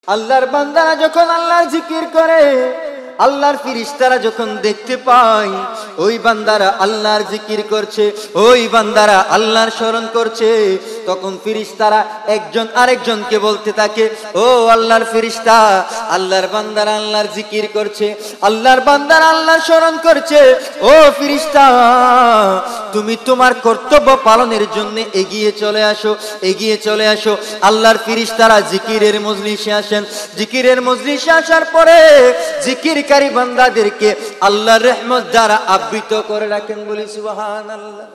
আল্লাহর বান্দারা যখন আল্লাহর জিকির করে, আল্লাহর ফেরেশতারা যখন দেখতে পায় ওই বান্দারা আল্লাহর জিকির করছে, ওই বান্দারা আল্লাহর স্মরণ করছে, তখন ফেরেশতারা একজন আরেকজনকে বলতে থাকে, ও আল্লাহর ফেরেশতা, আল্লাহর বান্দারা আল্লাহর জিকির করছে, আল্লাহর বান্দারা আল্লাহর স্মরণ করছে, ও ফেরেশতা তুমি তোমার কর্তব্য পালনের জন্য এগিয়ে চলে আসো, এগিয়ে চলে আসো। আল্লাহর ফেরেশতারা জিকিরের মজলিসে আসেন। জিকিরের মজলিসে আসার পরে জিকিরকারী বান্দাদেরকে আল্লাহর রহমত দ্বারা আবৃত করে রাখেন। বলি সুবহানাল্লাহ।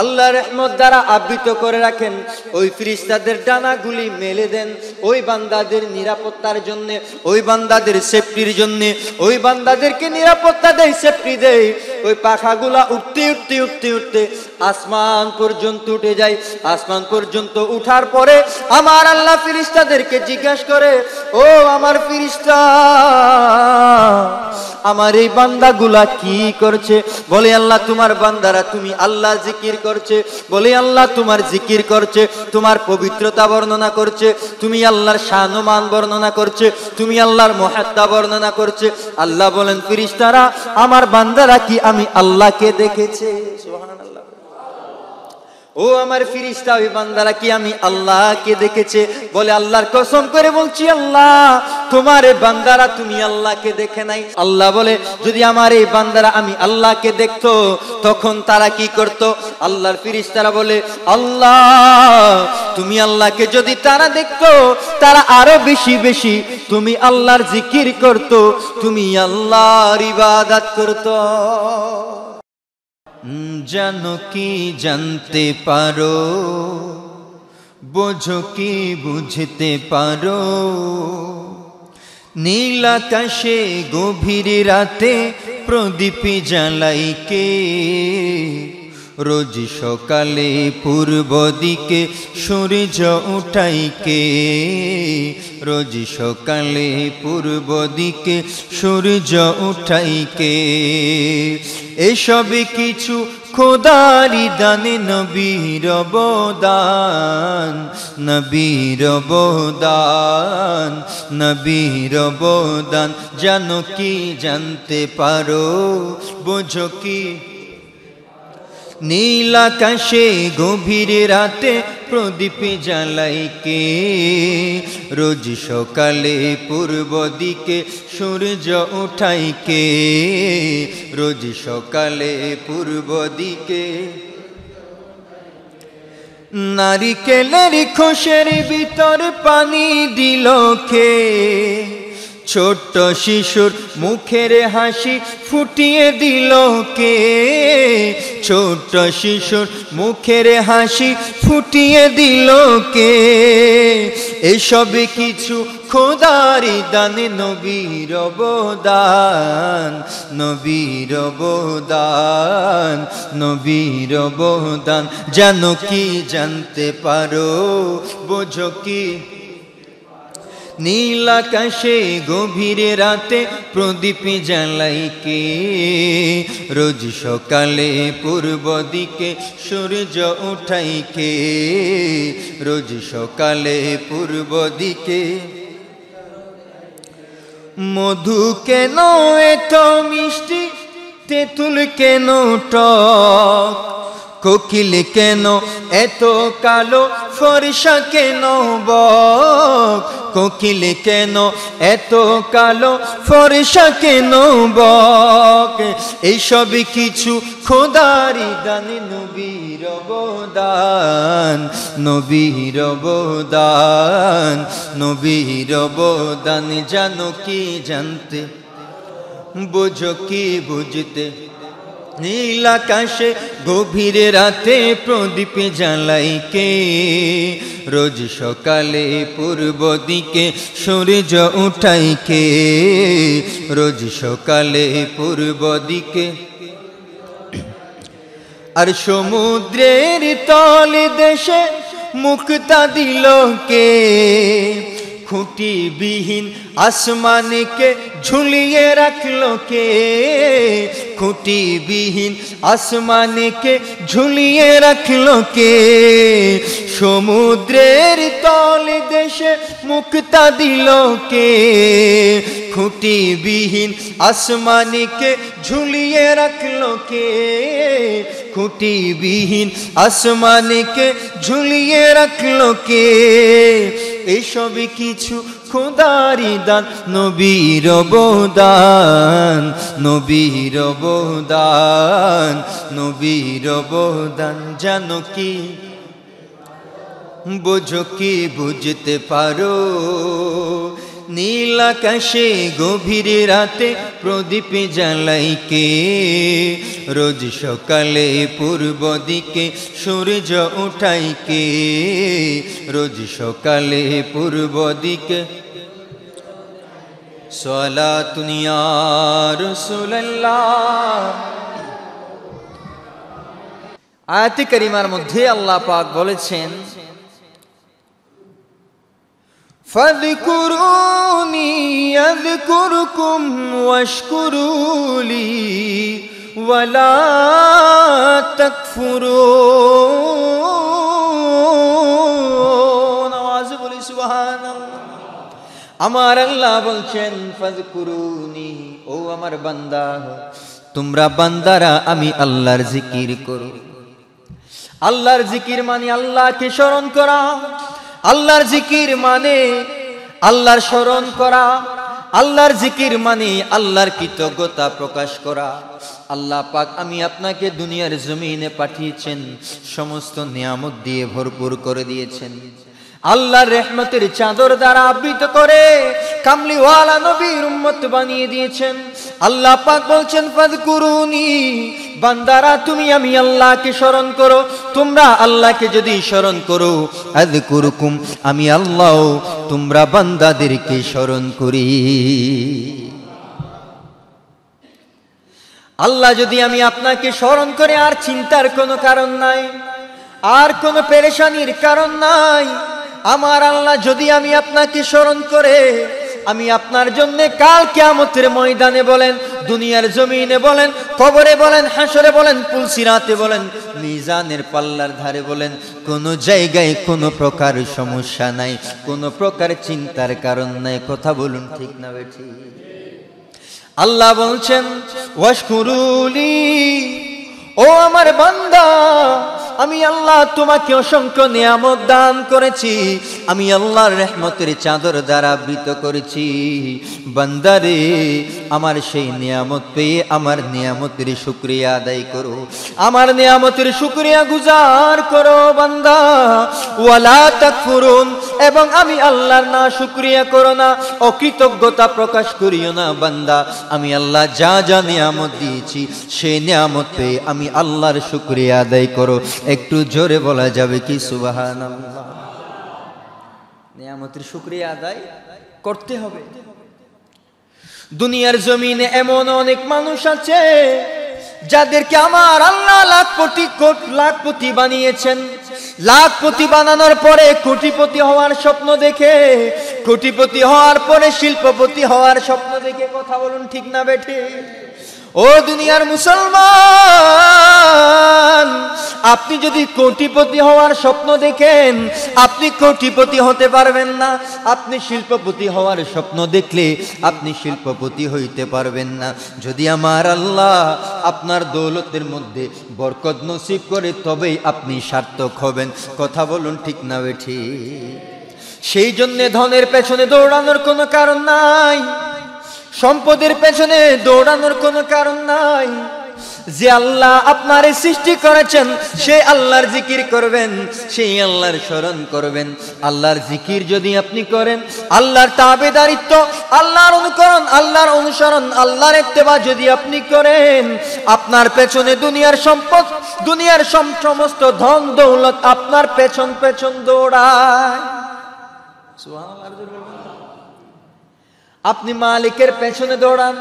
আল্লাহ রহমত দ্বারা আবৃত করে রাখেন। ওই ফেরেশতাদের ডানাগুলি মেলে দেন ওই বান্দাদের নিরাপত্তার জন্য, ওই বান্দাদের সেফটির জন্য, ওই বান্দাদেরকে নিরাপত্তা দেয়, সেফটি দেয়। ওই পাখাগুলা উঠতে উঠতে উঠতে উঠতে আসমান পর্যন্ত উঠে যায়। আসমান পর্যন্ত উঠার পরে আমার আল্লাহ ফেরেশতাদেরকে জিজ্ঞাসা করে, ও আমার ফেরেশতা, আমার এই বান্দাগুলা কি করছে? বলে আল্লাহ তোমার বান্দারা তুমি আল্লাহ জিকির করছে। বলে আল্লাহ তোমার জিকির করছে, তোমার পবিত্রতা বর্ণনা করছে, তুমি আল্লাহর শান ও মান বর্ণনা করছে, তুমি আল্লাহর মহাত্মা বর্ণনা করছে। আল্লাহ বলেন, ফেরেশতারা আমার বান্দারা কি আমি আল্লাহকে দেখেছে? সুবহানাল্লাহ। ও আমার ফেরেশতা, ওই বান্দারা কি আমি আল্লাহকে দেখেছে? বলে আল্লাহর কসম করে বলছি আল্লাহ তোমার এই বান্দারা তুমি আল্লাহকে দেখে নাই। আল্লাহ বলে, যদি আমার এই বান্দারা আমি আল্লাহকে দেখতো তখন তারা কি করত? আল্লাহর ফেরেশতারা বলে, আল্লাহ তুমি আল্লাহকে যদি তারা দেখতো তারা আরো বেশি বেশি তুমি আল্লাহর জিকির করত, তুমি আল্লাহর ইবাদত করত। জানো কি জানতে পারো, বোঝো কি বুঝতে পারো, নীল আকাশে গভীর রাতে প্রদীপ জ্বালাই কে? রোজ সকালে পূর্ব দিকে সূর্য উঠাই কে? রোজ সকালে পূর্ব দিকে সূর্য উঠাই কে? এসব কিছু খোদারি দানে, নবীর অবদান, নবীর অবদান, নবীর অবদান। জানো কি জানতে পারো, বোঝো কি? নীল আকাশে গভীর রাতে প্রদীপ জ্বালাই কে? রোজ সকালে পূর্ব দিকে সূর্য উঠাই কে? রোজ সকালে পূর্ব দিকে। নারিকেলের খোসের ভিতর পানি দিল কে? ছোট্ট শিশুর মুখের হাসি ফুটিয়ে দিল কে? ছোট্ট শিশুর মুখের হাসি ফুটিয়ে দিল কে? এসব কিছু খোদারি দানে, নবীর অবদান, নবীর অবদান, নবীর অবদান। জানো কি জানতে পারো, বোঝো কি? নীল আকাশে গভীর রাতে প্রদীপ জ্বালাই কে? রোজ সকালে পূর্ব দিকে সূর্য উঠাই কে? রোজ সকালে পূর্ব দিকে। মধু কেন এত মিষ্টি, তেঁতুল কেন টক, কোকিল কেন এত কালো, ফর্সা কেন বক? কোকিল কেন এত কালো, ফর্সা কেন বক? এইসব কিছু খোদারি দানে, নবীর অবদান, নবীর অবদান, নবীর অবদান। জানো কি জানতে, বোঝো কি বুঝতে? নীল আকাশে গভীর রাতে প্রদীপ জ্বালাই কে? রোজ সকালে পূর্ব দিকে সূর্য উঠাই কে? রোজ সকালে পূর্ব দিকে। আর সমুদ্রের তল দেশে মুক্তা দিল কে? খুঁটিবিহীন আসমানকে ঝুলিয়ে রাখলো কে, খুঁটিবিহীন আসমানকে ঝুলিয়ে রাখলো কে, সমুদ্রের তলে দেশে মুক্তা দিল কে, খুঁটিবিহীন আসমানকে ঝুলিয়ে রাখলো কে, খুঁটিবিহীন আসমানকে ঝুলিয়ে রাখলো কে, এইসবই কিছু খোদারি দান, নবীর অবদান, নবীর অবদান, নবীর অবদান। জানো কি বোঝো কি বুঝতে পারো, নীল আকাশে গভীর রাতে প্রদীপ জ্বালাই কে, রোজ সকালে পূর্ব দিকে সূর্য উঠাই কে, রোজ সকালে পূর্ব দিকে। সালাতুন ইয়া রাসূলুল্লাহ। আয়াতে কারিমার মধ্যে আল্লাহ পাক বলেছেন, ফাযকুরুনি আযকুরকুম ওয়াশকুরুলি ওয়ালা তাকফুরুন। আওয়াজ বলি সুবহানাল্লাহ। আমার আল্লাহ বলছেন ফাযকুরুনি, ও আমার বান্দা, তোমরা বান্দারা আমি আল্লাহর জিকির করো। আল্লাহর জিকির মানে আল্লাহকে স্মরণ করা, আল্লাহর জিকির মানে আল্লাহর স্মরণ করা, আল্লাহর জিকির মানে আল্লাহর কৃতজ্ঞতা প্রকাশ করা। আল্লাহ পাক আমি আপনাকে দুনিয়ার জমিনে পাঠিয়েছেন, সমস্ত নিয়ামত দিয়ে ভরপুর করে দিয়েছেন, আল্লাহর রহমতের চাদর দ্বারা আবৃত করে কামলিওয়ালা নবীর উম্মত বানিয়ে দিয়েছেন। আল্লাহ পাক বলছেন ফাযকুরুনি, বান্দারা তুমি আমি আল্লাহকে স্মরণ করো, তোমরা আল্লাহকে যদি স্মরণ করো, আযকুরকুম আমি আল্লাহ তোমরা বান্দাদেরকে স্মরণ করি। আল্লাহ যদি আমি আপনাকে স্মরণ করে, আর চিন্তার কোনো কারণ নাই, আর কোনো পেরেশানির কারণ নাই। আমার আল্লাহ যদি আমি আপনাকে স্মরণ করে, আমি আপনার জন্য কাল কিয়ামতের ময়দানে বলেন, দুনিয়ার জমিনে বলেন, কবরে বলেন, হাসরে বলেন, পুলসিরাতে বলেন, মিজানের পাল্লার ধারে বলেন, কোনো জায়গায় কোনো প্রকার সমস্যা নাই, কোনো প্রকার চিন্তার কারণ নাই। কথা বলুন ঠিক না বেঠিক? আল্লাহ বলছেন ওয়াশকুরুলি, ও আমার বান্দা, আমি আল্লাহ তোমাকে অসংখ্য নিয়ামত দান করেছি, আমি আল্লাহর রহমতের চাদর দ্বারা আবৃত করেছি। বান্দারে আমার সেই নিয়ামত পেয়ে আমার নিয়ামতের শুকরিয়া আদায় করো, আমার নিয়ামতের শুকরিয়া গুজার করো বান্দা। ওয়ালা তাকফুরুন, এবং আমি আল্লাহর না শুকরিয়া করো না, অকৃতজ্ঞতা প্রকাশ করিও না বান্দা। আমি আল্লাহ যা যা নিয়ামত দিয়েছি সেই নিয়ামত পেয়ে আমি আল্লাহর শুকরিয়া আদায় করো। একটু জোরে বলা যাবে কি সুবহানাল্লাহ? নিয়ামতের শুকরিয়া আদায় করতে হবে। দুনিয়ার জমিনে এমন অনেক মানুষ আছে যাদেরকে আমার আল্লাহ লাখপতি বানিয়েছেন। লাখপতি বানানোর পরে কোটিপতি হওয়ার স্বপ্ন দেখে, কোটিপতি হওয়ার পরে শিল্পপতি হওয়ার স্বপ্ন দেখে। কথা বলুন ঠিক না বেঠিক? ও দুনিয়ার মুসলমান, আপনি যদি কোটিপতি হওয়ার স্বপ্ন দেখেন, আপনি কোটিপতি হতে পারবেন না। আপনি শিল্পপতি হওয়ার স্বপ্ন দেখলে আপনি শিল্পপতি হইতে পারবেন না। যদি আমার আল্লাহ আপনার দৌলতের মধ্যে বরকত নসিব করে, তবেই আপনি সার্থক হবেন। কথা বলুন ঠিক না বেঠিক? সেই জন্য ধনের পেছনে দৌড়ানোর কোনো কারণ নাই, সম্পদের পেছনে দৌড়ানোর কোনো কারণ নাই। যে আল্লাহ আপনারে সৃষ্টি করেছেন সেই আল্লাহর জিকির করবেন, সেই আল্লাহর স্মরণ করবেন। আল্লাহর জিকির যদি আপনি করেন, আল্লাহর তাবেদারিত্ব, আল্লাহর অনুকরণ, আল্লাহর অনুসরণ, আল্লাহর ইত্তেবা যদি আপনি করেন, আপনার পেছনে দুনিয়ার সম্পদ, দুনিয়ার সমস্ত ধন দৌলত আপনার পেছন পেছন দৌড়ায়। সুবহানাল্লাহ। আপনি মালিকের পেছনে দৌড়ান,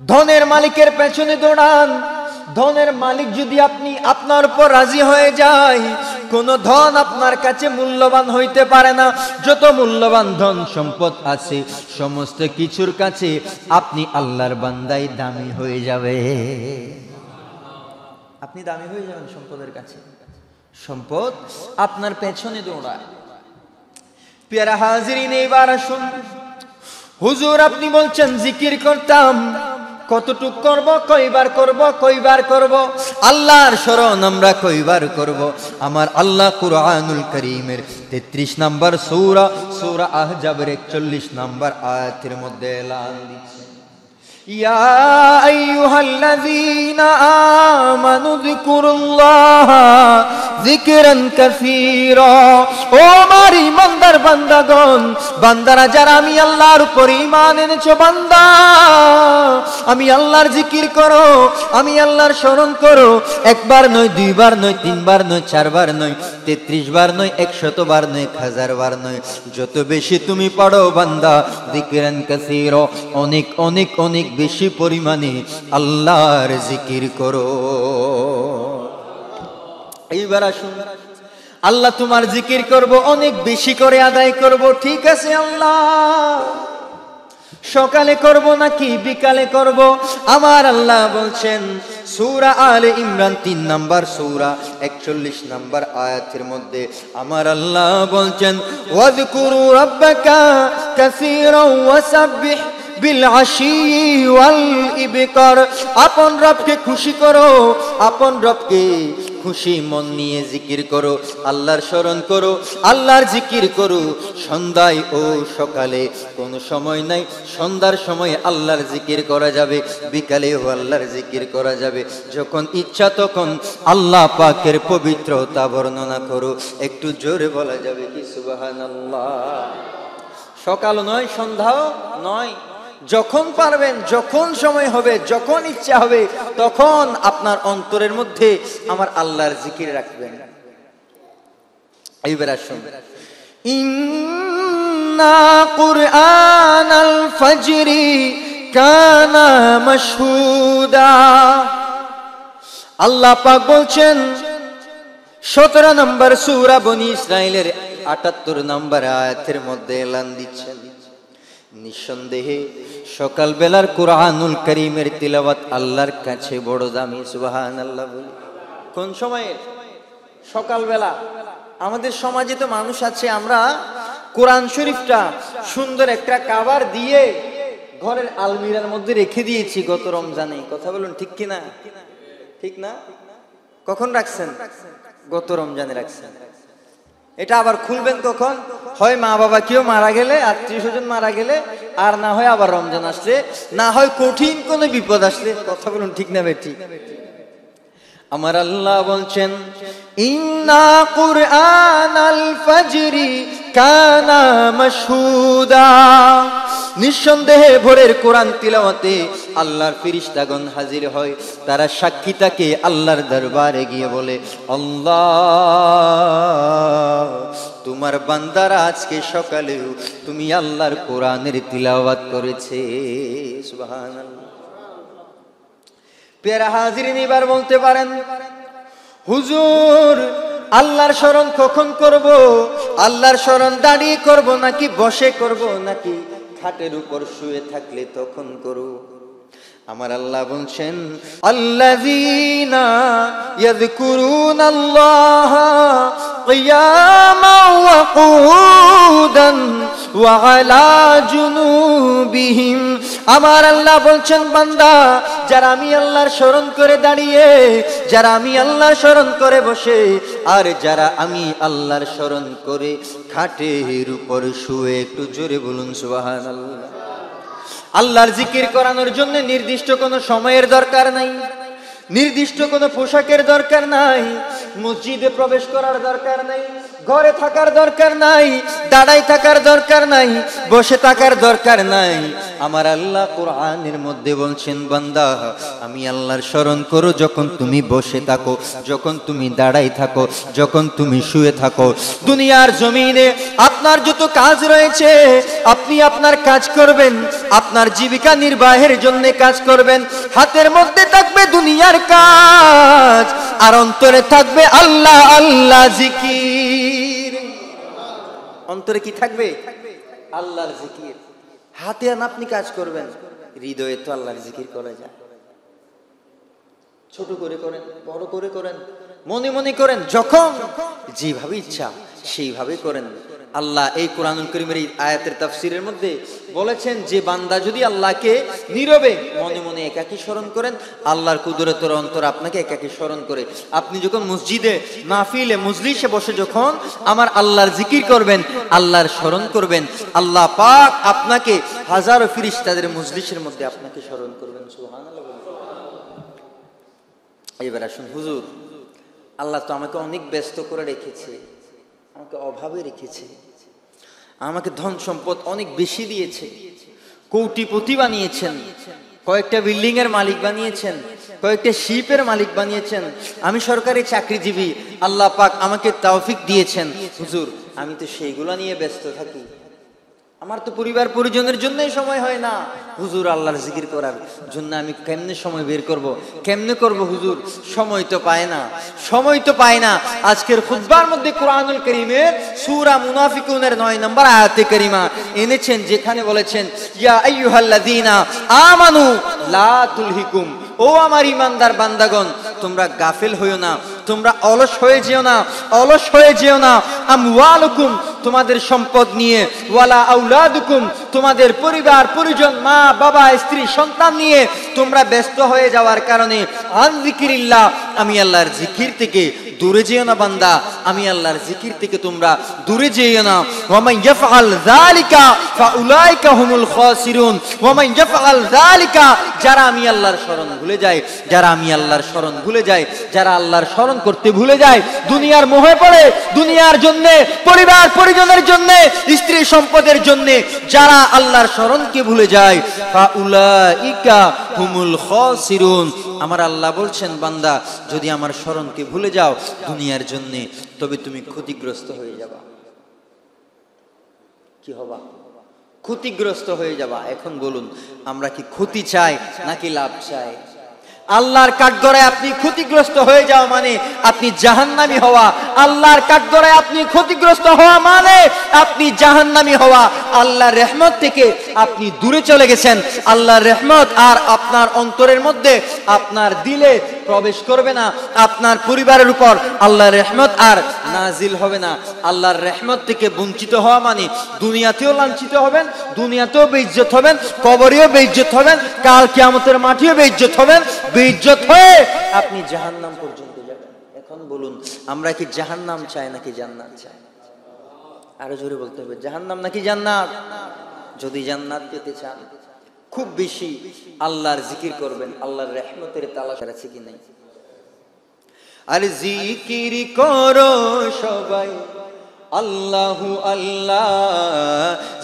ধনের মালিকের পেছনে দৌড়ান। ধনের মালিক যদি আপনার উপর রাজি হয়ে যায়, কোন ধন আপনার কাছে মূল্যবান হইতে পারে না। যত মূল্যবান ধন সম্পদ আছে সমস্ত কিছুর কাছে আপনি আল্লাহর বান্দাই দামি হয়ে যাবে। আপনি দামি হয়ে যাবেন সম্পদের কাছে। সম্পদ আপনার পেছনে দৌড়ায়। প্যারা হাজিরিন, এইবার আসুন, হুজুর আপনি বলছেন জিকির করতাম, কতটুক করব, কয়বার করব, কয়বার করব? আল্লাহর শরণ আমরা কয়বার করব? আমার আল্লাহ কুরআনুল কারীমের 33 নম্বর সূরা, সূরা আহজাবের 41 নম্বর আয়াতের মধ্যে এলান দিচ্ছেন, ইয়া আইয়ুহাল্লাযীনা আমানু যিকুরুল্লাহা যিকরান কাসীরা। ও আমার ঈমানদার বান্দাগণ, বান্দারা যারা আমি আল্লাহর উপর ঈমান এনেছো, বান্দা আমি আল্লাহর জিকির করো, আমি আল্লাহর স্মরণ করো। একবার নয়, দুইবার নয়, তিনবার নয়, চারবার নয়, 33 বার নয়, 100 বার নয়, 1000 বার নয়, যত বেশি তুমি পড়ো বান্দা, যিকরান কাসীরা, অনেক অনেক অনেক বেশি পরিমাণে আল্লাহর জিকির করো। এইবার আসুন, আল্লাহ তোমার জিকির করব, অনেক বেশি করে আদায় করব। ঠিক আছে আল্লাহ, সকালে করব নাকি বিকালে করব? আমার আল্লাহ বলছেন সূরা আলে ইমরান 3 নম্বর সূরা 41 নম্বর আয়াতের মধ্যে আমার আল্লাহ বলছেন, ওয়াযকুরু রাব্বাকা কাসীরান ওয়াসাব্বিহ বিল আশি ওয়াল ইবকার। আপন রবকে খুশি করো, আপন রবকে খুশি মন নিয়ে জিকির করো, আল্লাহর স্মরণ করো, আল্লাহর জিকির করো। সন্ধ্যায় ও সকালে কোনো সময় নাই, সন্ধ্যার সময় আল্লাহর জিকির করা যাবে, বিকালেও আল্লাহর জিকির করা যাবে। যখন ইচ্ছা তখন আল্লাহ পাকের পবিত্রতা বর্ণনা করো। একটু জোরে বলা যাবে কি সুবহানাল্লাহ? সকাল নয়, সন্ধ্যাও নয়, যখন পারবেন, যখন সময় হবে, যখন ইচ্ছা হবে, তখন আপনার অন্তরের মধ্যে আমার আল্লাহর জিকির রাখবেন। এইবার আসুন, ইন্না কুরআনাল ফাজরি কানা মাশহুদা। আল্লাহ পাক বলছেন 17 নম্বর সূরা বনি ইসরাইলের 78 নম্বর আয়াতের মধ্যে এলান দিচ্ছেন, নিঃসন্দেহে সকাল বেলার কুরআনুল কারীমের তিলাওয়াত আল্লাহর কাছে বড় দামি। সুবহানাল্লাহ বলি। কোন সময়ে? সকাল বেলা। আমাদের সমাজে তো মানুষ আছে, আমরা কোরআন শরীফটা সুন্দর একটা কভার দিয়ে ঘরের আলমিরার মধ্যে রেখে দিয়েছি গত রমজানে। কথা বলুন ঠিক কি না? ঠিক না? কখন রাখছেন? গত রমজানে রাখছেন। এটা আবার খুলবেন কখন? হয় মা বাবা কেউ মারা গেলে, আত্মীয় স্বজন মারা গেলে, আর না হয় আবার রমজান আসলে, না হয় কঠিন কোনো বিপদ আসলে। কথা বলুন ঠিক না বেঠি? আমার আল্লাহ বলছেন, ইন্না কুরআনাল ফাজরি কানা মাশহুদা। নিঃসন্দেহে ভোরের কোরআন তিলাওয়াতে আল্লাহর ফেরেশতাগণ হাজির হয়, তারা সাক্ষী থাকে আল্লাহর দরবারে গিয়ে বলে, আল্লাহ তোমার বান্দারা আজকে সকালেও তুমি আল্লাহর কোরআনের তিলাওয়াত করেছে। সুবহানাল্লাহ। প্যারা হাজিরিন, এবার বলতে পারেন, হুজুর আল্লাহর স্মরণ কখন করব? আল্লাহর স্মরণ দাঁড়িয়ে করব নাকি বসে করব নাকি খাটের উপর শুয়ে থাকলে তখন করব? আমার আল্লাহ বলছেন, আল্লাযীনা ইয়াযকুরুনাল্লাহা কিয়ামান ওয়া কুউদান ওয়া আলা জুনুবিহিম। আমার আল্লাহ বলছেন, বান্দা যারা আমি আল্লাহর স্মরণ করে দাঁড়িয়ে, যারা আমি আল্লাহর স্মরণ করে বসে, আর যারা আমি আল্লাহর স্মরণ করে খাটের উপর শুয়ে। একটু জোরে বলুন সুবহানাল্লাহ। আল্লাহর জিকির করানোর জন্য নির্দিষ্ট কোনো সময়ের দরকার নাই, নির্দিষ্ট কোনো পোশাকের দরকার নাই, মসজিদে প্রবেশ করার দরকার নাই, ঘরে থাকার দরকার নাই, দাঁড়াই থাকার দরকার নাই, বসে থাকার দরকার নাই। আমার আল্লাহ কোরআনের মধ্যে বলছেন, বান্দা আমি আল্লাহর স্মরণ করো যখন তুমি বসে থাকো, যখন তুমি দাঁড়াই থাকো, যখন তুমি শুয়ে থাকো। দুনিয়ার জমিনে আপনার যত কাজ রয়েছে, আপনি আপনার কাজ করবেন, আপনার জীবিকা নির্বাহের জন্য কাজ করবেন। হাতের মধ্যে থাকবে দুনিয়ার কাজ, আর অন্তরে থাকবে আল্লাহ আল্লাহ জিকির। অন্তরে কি থাকবে? আল্লাহর জিকির। হাতে আর আপনি কাজ করবেন, হৃদয়ে তো আল্লাহর জিকির করা যায়। ছোট করে করেন, বড় করে করেন, মনে মনে করেন, যখন যেভাবে ইচ্ছা সেইভাবে করেন। আল্লাহ এই কোরআনুল কারীমের এই আয়াতের তাফসীরের মধ্যে বলেছেন যে বান্দা যদি আল্লাহকে নীরবে মনে মনে একাকী স্মরণ করেন, আল্লাহর কুদরতের অন্তর আপনাকে একাকী স্মরণ করে। আপনি যখন মসজিদে মাহফিলে মজলিসে বসে যখন আমার আল্লাহর জিকির করবেন, আল্লাহর স্মরণ করবেন, আল্লাহ পাক আপনাকে হাজারো ফেরেশতাদের মজলিসের মধ্যে আপনাকে স্মরণ করবেন। সুবহানাল্লাহ। এবার আসুন, হুজুর আল্লাহ তো আমাকে অনেক ব্যস্ত করে রেখেছে, আমাকে অভাবে রেখেছে, আমাকে ধন সম্পদ অনেক বেশি দিয়েছে, কোটিপতি বানিয়েছেন, কয়েকটা বিল্ডিং এর মালিক বানিয়েছেন, কয়েকটা শিপের মালিক বানিয়েছেন, আমি সরকারি চাকরিজীবী, আল্লাহ পাক আমাকে তৌফিক দিয়েছেন। হুজুর আমি তো সেইগুলো নিয়ে ব্যস্ত থাকি, আমার তো পরিবার পরিজনের জন্যই সময় হয় না। হুজুর আল্লাহর জিকির করার জন্য আমি কেমনে সময় বের করব? কেমনে করব হুজুর? সময় তো পায় না, সময় তো পায় না। আজকের খুতবার মধ্যে কোরআনুল কারীমের সূরা মুনাফিকুনের 9 নম্বর আয়াতে কারিমা এনেছেন, যেখানে বলেছেন ইয়া আইয়ুহাল্লাযীনা আমানু লা তুলহিকুম, ও আমার ঈমানদার বান্দাগণ তোমরা গাফেল হইও না, তোমরা অলস হয়ে যেও না, অলস হয়ে যেও না। আমওয়ালুকুম, তোমাদের সম্পদ নিয়ে, ওয়ালা আউলাদুকুম, তোমাদের পরিবার পরিজন, মা বাবা স্ত্রী সন্তান নিয়ে তোমরা ব্যস্ত হয়ে যাওয়ার কারণে আন যিকিরিল্লাহ, আমি আল্লাহর জিকির থেকে দূরে যেও না বান্দা, আমি আল্লাহর জিকির থেকে তোমরা দূরে যেও না। ওয়া মান ইয়াফআল যালিকা ফাউলাইকা হুমুল খাসিরুন। ওয়া মান ইয়াফআল যালিকা, যারা আমি আল্লাহর স্মরণ ভুলে যায়, যারা আমি আল্লাহর স্মরণ ভুলে যায়, যারা আল্লাহর স্মরণ করতে ভুলে যায়, দুনিয়ার মোহে পড়ে, দুনিয়ার জন্য, পরিবার পরিজনের জন্য, স্ত্রী সম্পদের জন্য যারা আল্লাহর স্মরণকে ভুলে যায়, ফাউলাইকা হুমুল খাসিরুন। আমার আল্লাহ বলছেন বান্দা যদি আমার স্মরণকে ভুলে যাও দুনিয়ার জন্য, তবে তুমি ক্ষতিগ্রস্ত হয়ে যাবা। কি হবা? ক্ষতিগ্রস্ত হয়ে যাবা। এখন বলুন আমরা কি ক্ষতি চাই নাকি লাভ চাই? আল্লাহর কাঠগড়ায় আপনি ক্ষতিগ্রস্ত হয়ে যাওয়া মানে আপনি জাহান্নামী হওয়া। আল্লাহর কাঠগড়ায় আপনি ক্ষতিগ্রস্ত হওয়া মানে আপনি জাহান্নামী হওয়া। আল্লাহর রহমত থেকে আপনি দূরে চলে গেছেন। আল্লাহর রহমত আর আপনার অন্তরের মধ্যে, আপনার দিলে প্রবেশ করবে না। আপনার পরিবারের উপর আল্লাহর রহমত আর নাজিল হবে না। আল্লাহর রহমত থেকে বঞ্চিত হওয়া মানে দুনিয়াতেও লাঞ্ছিত হবেন, দুনিয়াতেও বেইজ্জত হবেন, কবরেও বেইজ্জত হবেন, কাল কিয়ামতের মাঠেও বেইজ্জত হবেন। বেইজ্জত হয়ে আপনি জাহান্নাম পর্যন্ত যাবেন। এখন বলুন আমরা কি জাহান্নাম চাই নাকি জান্নাত চাই? আরো জোরে বলতে হবে, জাহান্নাম নাকি জান্নাত? যদি জান্নাত পেতে চান খুব বেশি আল্লাহর জিকির করবেন। আল্লাহর রহমতের তালাশ আছে কি নাই? আর জিকির করো সবাই আল্লাহু আল্লাহ,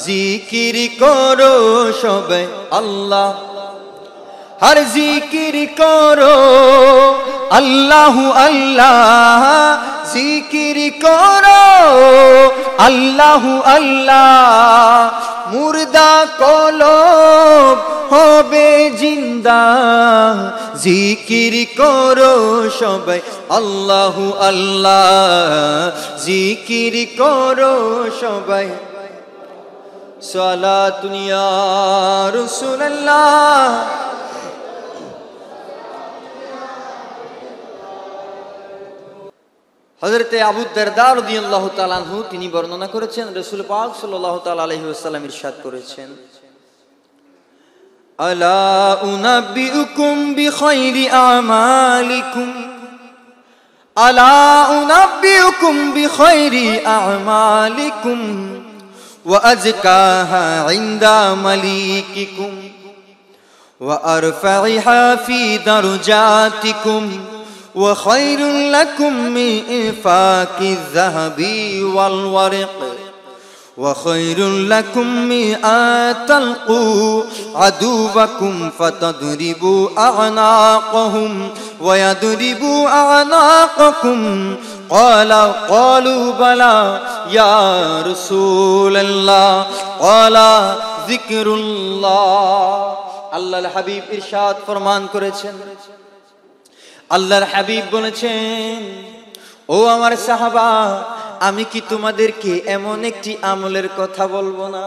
জিকির করো সবাই আল্লাহ, हर जिक्र करो अल्लाह अल्लाह, जिक्र करो अल्लाह अल्लाह, मुर्दा कलब होबे जिंदा, जिक्र करो सबाई अल्लाह अल्लाह, जिक्र करो सबाई सलातुन या रसूलल्लाह। হযরতে আবু দারদা রাদিয়াল্লাহু তাআলা আনহু তিনি বর্ণনা করেছেন, রাসূল পাক সাল্লাল্লাহু তাআলা আলাইহি ওয়াসাল্লাম ইরশাদ করেছেন, আলা উনাব্বিউকুম বিখাইরি আমালিকুম, আলা উনাব্বিউকুম বিখাইরি আমালিকুম ওয়া আযকাহা ইনদা মালিকিকুম ওয়া আরফাইহা ফি দারজাতিকুম وخير لكم من إنفاق الذهب والورق وخير لكم من أن تلقوا عدوكم فتضربوا أعناقهم ويضربوا أعناقكم قالوا بلى يا رسول الله قال ذكر الله। আল্লাহর হাবিব ইরশাদ ফরমান করেছেন, আল্লাহর হাবিব বলেছেন, ও আমার সাহাবা, আমি কি তোমাদেরকে এমন একটি আমলের কথা বলবো না?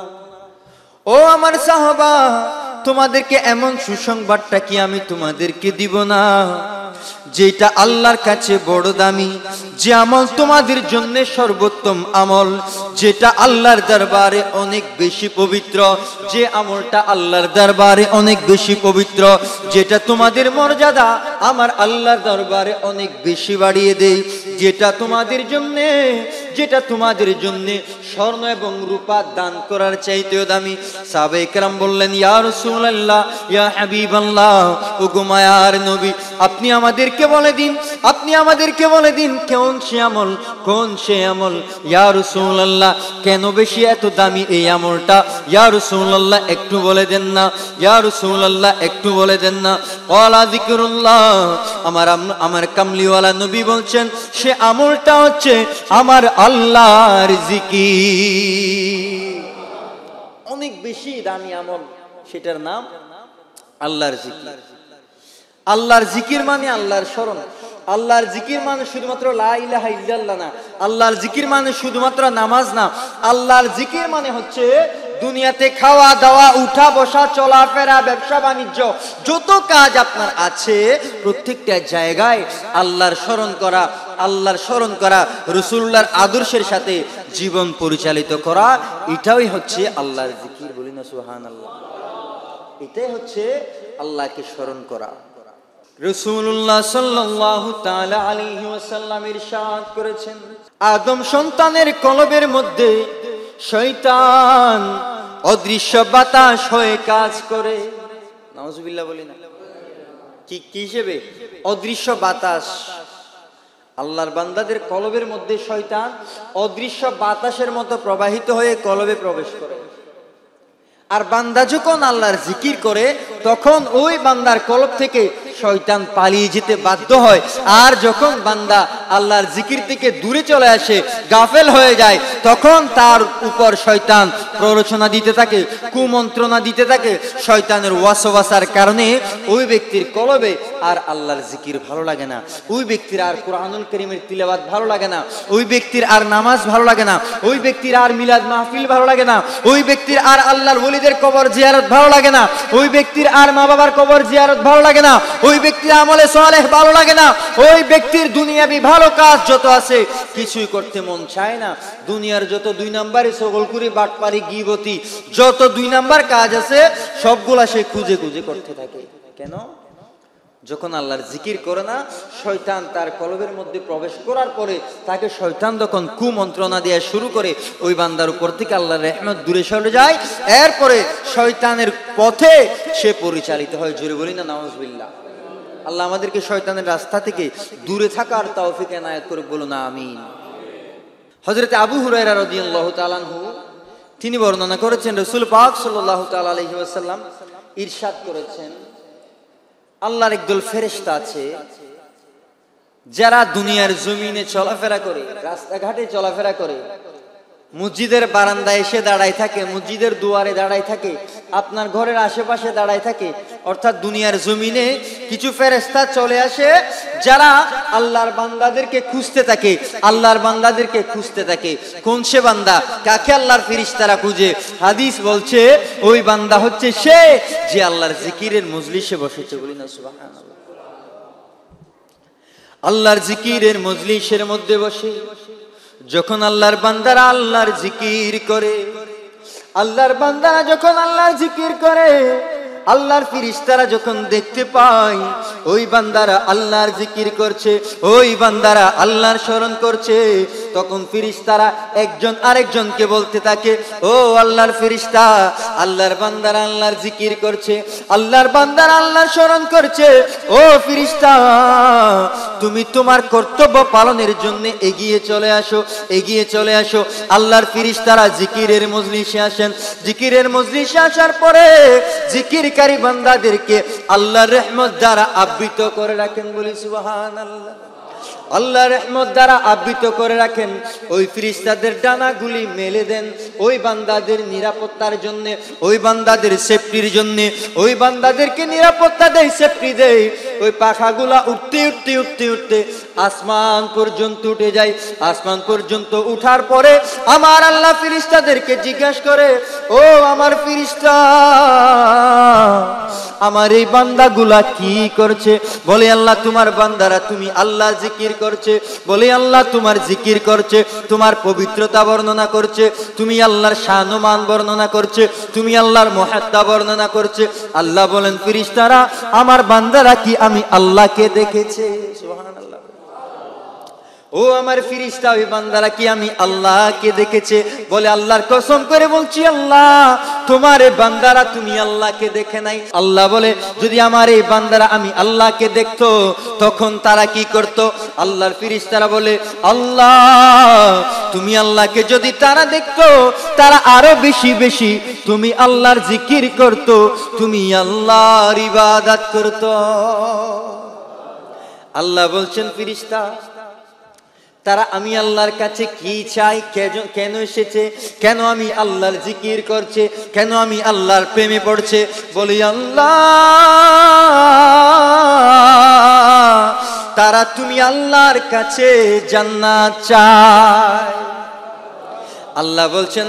ও আমার সাহাবা, তোমাদেরকে এমন সুসংবাদটা কি আমি তোমাদেরকে দিব না, যেটা আল্লাহর কাছে বড় দামি, যে আমল তোমাদের জন্য সর্বোত্তম আমল, যেটা আল্লাহর দরবারে অনেক বেশি পবিত্র, যে আমলটা আল্লাহর দরবারে অনেক বেশি পবিত্র, যেটা তোমাদের মর্যাদা আমার আল্লাহর দরবারে অনেক বেশি বাড়িয়ে দেয়, যেটা তোমাদের জন্য স্বর্ণ এবং রূপা দান করার চাইতেও দামি। সাহাবায়ে কেরাম বললেন, ইয়া রাসূলুল্লাহ, ইয়া হাবিবাল্লাহ, ওগো মায়ার নবী, আপনি আমাদেরকে বলে দিন কোন সে আমল ইয়া রাসূলুল্লাহ, কেন বেশি এত দামি এই আমলটা ইয়া রাসূলুল্লাহ, একটু বলে দেন না ইয়া রাসূলুল্লাহ, একটু বলে দেন না। ক্বালা যিকরুল্লাহ, আমার কামলিওয়ালা নবী বলছেন, সে আমলটা হচ্ছে আমার আল্লাহর জিকির। অনেক বেশি দামি আমল, সেটার নাম আল্লাহর জিকির। আল্লাহর জিকির মানে আল্লাহর স্মরণ। আল্লাহর জিকির মানে শুধুমাত্র লা ইলাহা ইল্লাল্লাহ না। আল্লাহর জিকির মানে শুধুমাত্র নামাজ না। আল্লাহর জিকির মানে হচ্ছে দুনিয়াতে খাওয়া দাওয়া, উঠা বসা, চলাফেরা, ব্যবসা বাণিজ্য, যত কাজ আপনার আছে প্রত্যেকটা জায়গায় আল্লাহর স্মরণ করা, রাসূলুল্লাহর আদর্শের সাথে জীবন পরিচালিত করা, এটাই হচ্ছে আল্লাহর জিকির। বলি না সুবহানাল্লাহ। এটাই হচ্ছে আল্লাহকে স্মরণ করা। রাসূলুল্লাহ সাল্লাল্লাহু তাআলা আলাইহি ওয়াসাল্লাম ইরশাদ করেছেন, আদম সন্তানের কলবের মধ্যে শয়তান অদৃশ্য বাতাস হয়ে কাজ করে। নাউজুবিল্লাহ বলি না। কি হিসেবে? অদৃশ্য বাতাস। আল্লাহর বান্দাদের কলবের মধ্যে শয়তান অদৃশ্য বাতাসের মতো প্রবাহিত হয়ে কলবে প্রবেশ করে। আর বান্দা যখন আল্লাহর জিকির করে, তখন ওই বান্দার কলব থেকে শয়তান পালিয়ে যেতে বাধ্য হয়। আর যখন বান্দা আল্লাহর জিকির থেকে দূরে চলে আসে, গাফেল হয়ে যায়, তখন তার উপর শয়তান প্ররোচনা দিতে থাকে, কুমন্ত্রণা দিতে থাকে। শয়তানের ওয়াসওয়াসার কারণে ওই ব্যক্তির কলবে আর আল্লাহর জিকির ভালো লাগে না, ওই ব্যক্তির আর কুরআনুল কারীমের তিলাওয়াত ভালো লাগে না, ওই ব্যক্তির আর নামাজ ভালো লাগে না, ওই ব্যক্তির আর মিলাদ মাহফিল ভালো লাগে না, ওই ব্যক্তির আর আল্লাহর ওলিদের কবর জিয়ারত ভালো লাগে না, ওই ব্যক্তির আর মা বাবার কবর জিয়ারত ভালো লাগে না, ওই ব্যক্তির আমলে সালেহ ভালো লাগে না, ওই ব্যক্তির দুনিয়াবি ভালো কাজ যত আছে কিছুই করতে মন চায় না। দুনিয়ার যত 2 নম্বরে সগলকুরি, বাটপারি, গীবতি, যত 2 নম্বর কাজ আছে সবগুলা সে খুঁজে করতে থাকে। কেন? যখন আল্লাহর জিকির করে না, শয়তান তার কলবের মধ্যে প্রবেশ করার পরে তাকে শয়তান যখন কুমন্ত্রণা দেওয়া শুরু করে, ওই বান্দার উপর থেকে আল্লাহর রহমত দূরে সরে যায়। এরপরে শয়তানের পথে সে পরিচালিত হয়। জোরে বলি না নাউজুবিল্লাহ। আল্লাহ আমাদেরকে শয়তানের রাস্তা থেকে দূরে থাকার তৌফিক এনায়েত করে, বলুন আমিন। হযরত আবু হুরায়রা রাদিয়াল্লাহু তাআলা আনহু তিনি বর্ণনা করেছেন, রাসূল পাক সাল্লাল্লাহু তাআলা আলাইহি ওয়াসাল্লাম ইরশাদ করেছেন, আল্লাহর একদল ফেরেশতা আছে যারা দুনিয়ার জমিনে চলাফেরা করে, রাস্তাঘাটে চলাফেরা করে, মসজিদের বারান্দায় এসে দাঁড়ায় থাকে, মসজিদের দুয়ারে দাঁড়ায় থাকে, আপনার ঘরের আশেপাশে দাঁড়ায় থাকে। অর্থাৎ দুনিয়ার জমিনে কিছু ফেরেশতা চলে আসে যারা আল্লাহর বান্দাদেরকে খুঁজতে থাকে। কোন সে বান্দা? কাকে আল্লাহর ফেরেশতারা খুঁজে? হাদিস বলছে ওই বান্দা হচ্ছে সে যে আল্লাহর জিকিরের মজলিসে বসেছে। বলি না সুবহানাল্লাহ। আল্লাহর জিকিরের মজলিসের মধ্যে বসে যখন আল্লাহর বান্দারা আল্লাহর জিকির করে, আল্লাহর ফেরেশতারা যখন দেখতে পায় ওই বান্দারা আল্লাহর জিকির করছে, ওই বান্দারা আল্লাহর স্মরণ করছে, তখন ফেরেশতারা একজন আরেকজনকে বলতে থাকে, ও আল্লাহর ফেরেশতা, আল্লাহর বান্দারা আল্লাহর জিকির করছে, আল্লাহর বান্দারা আল্লাহর স্মরণ করছে, ও ফেরেশতা তুমি তোমার কর্তব্য পালনের জন্য এগিয়ে চলে আসো। আল্লাহর ফেরেশতারা জিকিরের মজলিসে আসেন। জিকিরের মজলিসে আসার পরে জিকিরকারী বান্দাদেরকে আল্লাহর রহমত দ্বারা আবৃত করে রাখেন। বলি সুবহানাল্লাহ। আল্লাহর রহমত দ্বারা আবৃত করে রাখেন। ওই ফেরেশতাদের ডানাগুলি মেলে দেন ওই বান্দাদের নিরাপত্তার জন্য, ওই বান্দাদের সেফটির জন্য, ওই বান্দাদেরকে নিরাপত্তা দেয়, সেফটি দেয়। ওই পাখাগুলা উঠতে উঠতে উঠতে উঠতে আসমান পর্যন্ত উঠে যায়। আসমান পর্যন্ত উঠার পরে আমার আল্লাহ ফেরেশতাদেরকে জিজ্ঞাসা করে, ও আমার ফেরেশতা, আমার এই বান্দাগুলা কি করছে? বলে আল্লাহ তোমার বান্দারা তুমি আল্লাহ জিকির করছে। বলে আল্লাহ তোমার জিকির করছে, তোমার পবিত্রতা বর্ণনা করছে, তুমি আল্লাহর শান ও মান বর্ণনা করছে, তুমি আল্লাহর মহাত্মা বর্ণনা করছে। আল্লাহ বলেন ফেরেশতারা আমার বান্দারা কি আমি আল্লাহকে দেখেছে? সুবহানাল্লাহ। ও আমার ফেরেশতা ওই বান্দারা কি আমি আল্লাহকে দেখেছে? বলে আল্লাহর কসম করে বলছি আল্লাহ তোমার এই বান্দারা তুমি আল্লাহকে দেখে নাই। আল্লাহ বলে যদি আমার এই বান্দারা আমি আল্লাহকে দেখতো তখন তারা কি করত? আল্লাহর ফেরেশতারা বলে আল্লাহ তুমি আল্লাহকে যদি তারা দেখতো তারা আরো বেশি বেশি তুমি আল্লাহর জিকির করত, তুমি আল্লাহর ইবাদত করত। আল্লাহ বলছেন ফেরেশতা তারা আমি আল্লাহর কাছে কি চাই, কেন এসেছে, কেন আমি আল্লাহর জিকির করছে, কেন আমি আল্লাহর প্রেমে পড়ছে? বলি আল্লাহ তারা তুমি আল্লাহর কাছে জান্নাত চায়। আল্লাহ বলছেন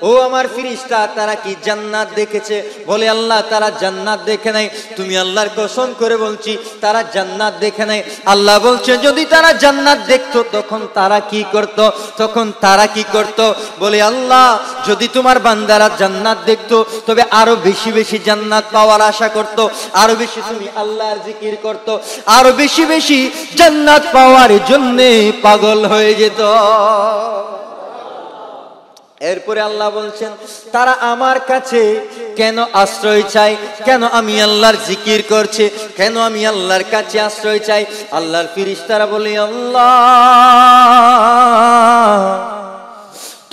ও আমার ফেরেশতা তারা কি জান্নাত দেখেছে? বলে আল্লাহ তারা জান্নাত দেখে নাই। তুমি আল্লাহর কসম করে বলছি তারা জান্নাত দেখে নাই। আল্লাহ বলছে যদি তারা জান্নাত দেখতো তখন তারা কি করত? তখন তারা কি করত? বলে আল্লাহ যদি তোমার বান্দারা জান্নাত দেখতো তবে আরো বেশি বেশি জান্নাত পাওয়ার আশা করত, আরো বেশি তুমি আল্লাহর জিকির করত, আরো বেশি বেশি জান্নাত পাওয়ার জন্য পাগল হয়ে যেত। এরপরে আল্লাহ বলছেন তারা আমার কাছে কেন আশ্রয় চাই, কেন আমি আল্লাহর জিকির করছে, কেন আমি আল্লাহর কাছে আশ্রয় চাই? আল্লাহর ফেরেশতারা বলে আল্লাহ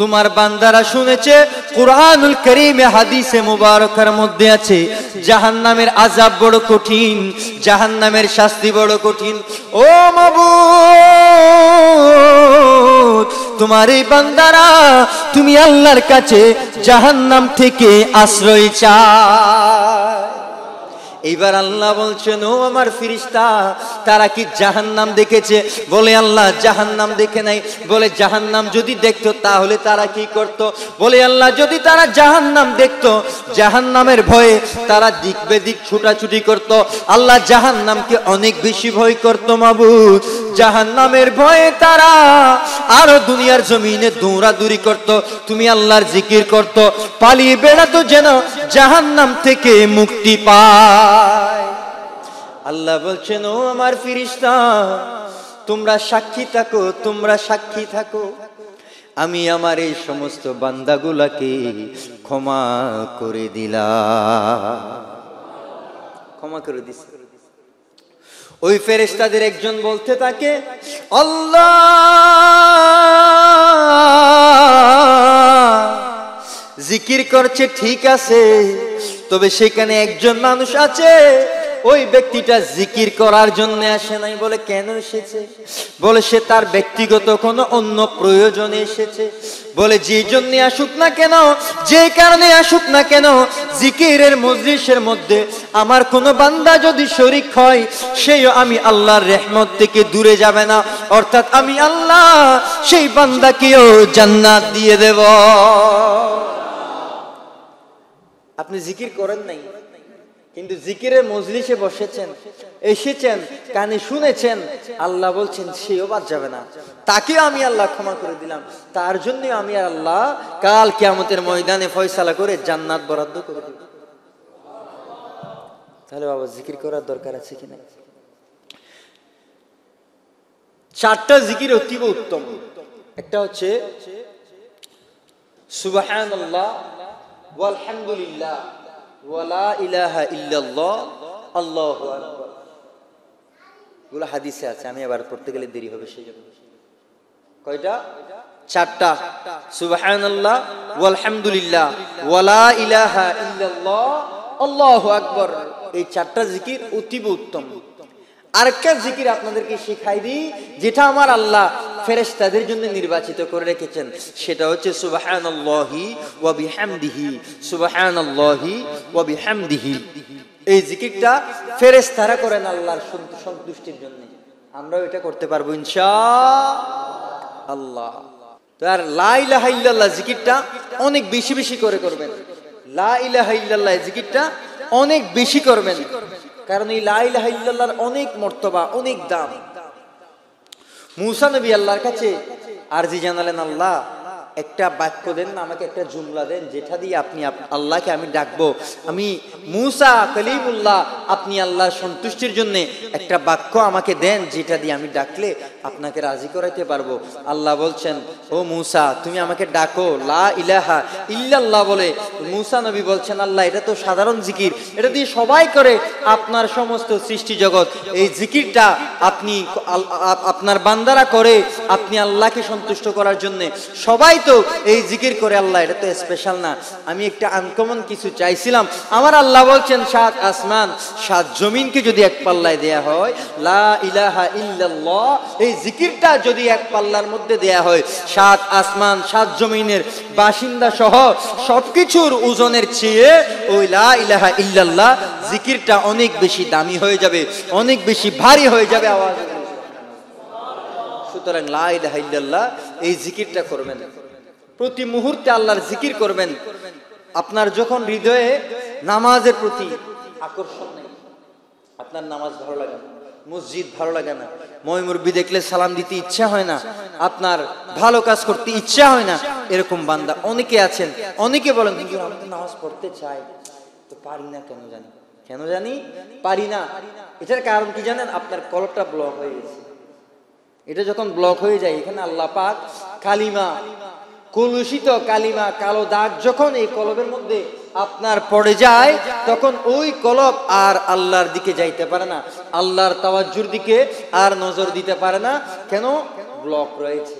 তোমার বান্দারা শুনেছে কুরআনুল কারীমে হাদিসে মুবারকার মধ্যে আছে জাহান্নামের আযাব বড় কঠিন, জাহান্নামের শাস্তি বড় কঠিন। ও মাবুদ তোমার এই বান্দারা তুমি আল্লাহর কাছে জাহান্নাম থেকে আশ্রয় চায়। এইবার আল্লাহ বলছেন ও আমার ফেরেশতা তারা কি জাহান্নাম দেখেছে? বলে আল্লাহ জাহান্নাম দেখে নাই। বলে জাহান্নাম যদি দেখতো তাহলে তারা কি করত? বলে আল্লাহ যদি তারা জাহান্নাম দেখতো জাহান্নামের ভয়ে তারা দিক বেদিক ছুটাছুটি করত। আল্লাহ জাহান্নামকে অনেক বেশি ভয় করত মাবুদ। জাহান্নামের ভয়ে তারা আরো দুনিয়ার জমিনে দৌড়াদৌড়ি করত, তুমি আল্লাহর জিকির করত, পালিয়ে বেড়াতো যেন জাহান্নাম থেকে মুক্তি পায়। আল্লাহ বলছেন ও আমার ফেরেশতা তোমরা সাক্ষী থাকো, তোমরা সাক্ষী থাকো আমি আমার এই সমস্ত বান্দাগুলাকে ক্ষমা করে দিলাম, ক্ষমা করে দিছি। ওই ফেরেশতাদের একজন বলতে থাকে আল্লাহ জিকির করছে ঠিক আছে, তবে সেখানে একজন মানুষ আছে ওই ব্যক্তিটা জিকির করার জন্য আসে নাই। বলে কেন এসেছে? বলে সে তার ব্যক্তিগত কোনো অন্য প্রয়োজনে এসেছে। বলে যে জন্য আসুক না কেন, যে কারণে আসুক না কেন, জিকিরের মজলিসের মধ্যে আমার কোনো বান্দা যদি শরীক হয় সেও আমি আল্লাহর রহমত থেকে দূরে যাবে না, অর্থাৎ আমি আল্লাহ সেই বান্দাকেও জান্নাত দিয়ে দেব। আপনি জিকির করেন নাই কিন্তু জিকিরের মজলিসে বসেছেন, এসেছেন, কানে শুনেছেন, আল্লাহ বলছেন সেও বাদ যাবে না, তাকেও আমি আল্লাহ ক্ষমা করে দিলাম। তার জন্য আমি আল্লাহ কাল কিয়ামতের ময়দানে ফয়সালা করে জান্নাত বরাদ্দ করে দেব। তাহলে বাবা জিকির করার দরকার আছে কিনা? চারটা জিকির অতীব উত্তম। একটা হচ্ছে সুবহানাল্লাহ ওয়ালহামদুলিল্লাহ ওয়ালা ইলাহা ইল্লাল্লাহ আল্লাহু আকবার। এগুলো হাদিসে আছে, আমি আবার পড়তে গেলে দেরি হবে সেই জন্য। কয়টা? চারটা। সুবহানাল্লাহ ওয়ালহামদুলিল্লাহ ওয়ালা ইলাহা ইল্লাল্লাহ আল্লাহু আকবার। এই চারটা জিকির অতীব উত্তম। আরেকটা জিকির আপনাদেরকে শিখাই দিই, যেটা আমার আল্লাহ ফেরেশতাদের জন্য নির্বাচিত করে রেখেছেন, সেটা হচ্ছে সুবহানাল্লাহি ওয়া বিহামদিহি, সুবহানাল্লাহি ওয়া বিহামদিহি। এই জিকিরটা ফেরেশতারা করেন আল্লাহর সন্তুষ্টির জন্য। আমরাও এটা করতে পারবো ইনশাআল্লাহ। তো আর লা ইলাহা ইল্লাল্লাহ জিকিরটা অনেক বেশি বেশি করে করবেন। লা ইলাহা ইল্লাল্লাহ জিকিরটা অনেক বেশি করবেন, কারণ এই লা ইলাহা ইল্লাল্লাহর অনেক মর্তবা, অনেক দাম। মুসা নবী আল্লাহর কাছে আরজি জানালেন, আল্লাহ একটা বাক্য দেন না, আমাকে একটা জুমলা দেন, যেটা দিয়ে আপনি আল্লাহকে আমি ডাকবো। আমি মুসা কালিমুল্লাহ, আপনি আল্লাহর সন্তুষ্টির জন্য একটা বাক্য আমাকে দেন, যেটা দিয়ে আমি ডাকলে আপনাকে রাজি করাইতে পারবো। আল্লাহ বলছেন, ও মুসা, তুমি আমাকে ডাকো লা ইলাহা ইল্লাল্লাহ বলে। মুসা নবী বলছেন, আল্লাহ এটা তো সাধারণ জিকির, এটা দিয়ে সবাই করে, আপনার সমস্ত সৃষ্টি জগৎ এই জিকিরটা আপনি আপনার বান্দারা করে আপনি আল্লাহকে সন্তুষ্ট করার জন্য, সবাই তো এই জিকির করে, আল্লাহ এটা তো স্পেশাল না। আমি একটা আনকমন কিছু চাইছিলাম। আমার আল্লাহ বলছেন, 7 আসমান 7 জমিনকে যদি এক পাল্লায় দেয়া হয়, লা ইলাহা ইল্লাল্লাহ এই জিকিরটা যদি এক পাল্লার মধ্যে দেয়া হয়, 7 আসমান 7 জমিনের বাসিন্দা সহ সবকিছুর ওজনের চেয়ে ওই লা ইলাহা ইল্লাল্লাহ জিকিরটা অনেক বেশি দামি হয়ে যাবে, অনেক বেশি ভারী হয়ে যাবে। আওয়াজ। সুতরাং লা ইলাহা ইল্লাল্লাহ এই জিকিরটা করবেন, প্রতি মুহূর্তে আল্লাহর জিকির করবেন। আপনার যখন হৃদয়ে নামাজের প্রতি আকর্ষণ নেই, আপনার নামাজ ভালো লাগে না, মসজিদ ভালো লাগে না, ময়মুরবি দেখলে সালাম দিতে ইচ্ছা হয় না, আপনার ভালো কাজ করতে ইচ্ছা হয় না, এরকম বান্দা অনেকে আছেন। অনেকে বলেন, হুজুর আমি তো নামাজ পড়তে চাই, তো পারি না, কেন জানি পারি না। এটার কারণ কি জানেন? আপনার কলবটা ব্লক হয়ে গেছে। এটা যখন ব্লক হয়ে যায়, এখানে আল্লাহ পাক কালিমা, কলুষিত কালিমা, কালো দাগ যখন এই কলবের মধ্যে আপনার পড়ে যায়, তখন ওই কলব আর আল্লাহর দিকে যাইতে পারে না, আল্লাহর তাওয়াজ্জুর দিকে আর নজর দিতে পারে না। কেন? ব্লক রয়েছে।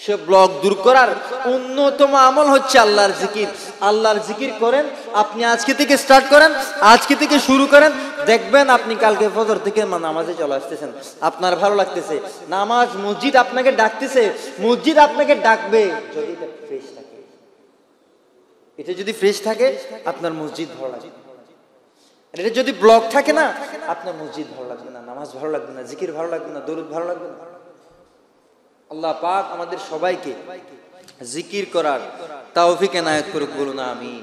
সে ব্লক দূর করার অন্যতম আমল হচ্ছে আল্লাহর জিকির। আল্লাহর জিকির করেন, আপনি আজকে থেকে স্টার্ট করেন, আজকে থেকে শুরু করেন, দেখবেন আপনি কালকে ফজর থেকে নামাজে চলে আসতেছেন, আপনার ভালো লাগতেছে। নামাজ, মসজিদ আপনাকে ডাকতেছে, মসজিদ আপনাকে ডাকবে যদি এটা ফ্রেশ থাকে। এটা যদি ফ্রেশ থাকে আপনার মসজিদ ভালো লাগবে। এটা যদি ব্লক থাকে না, আপনার মসজিদ ভালো লাগবে না, নামাজ ভালো লাগবে না, জিকির ভালো লাগবে না, দরুদ ভালো লাগবে না। আল্লাহ পাক আমাদের সবাইকে জিকির করার তৌফিক এনায়েত করুক, বলুন আমিন।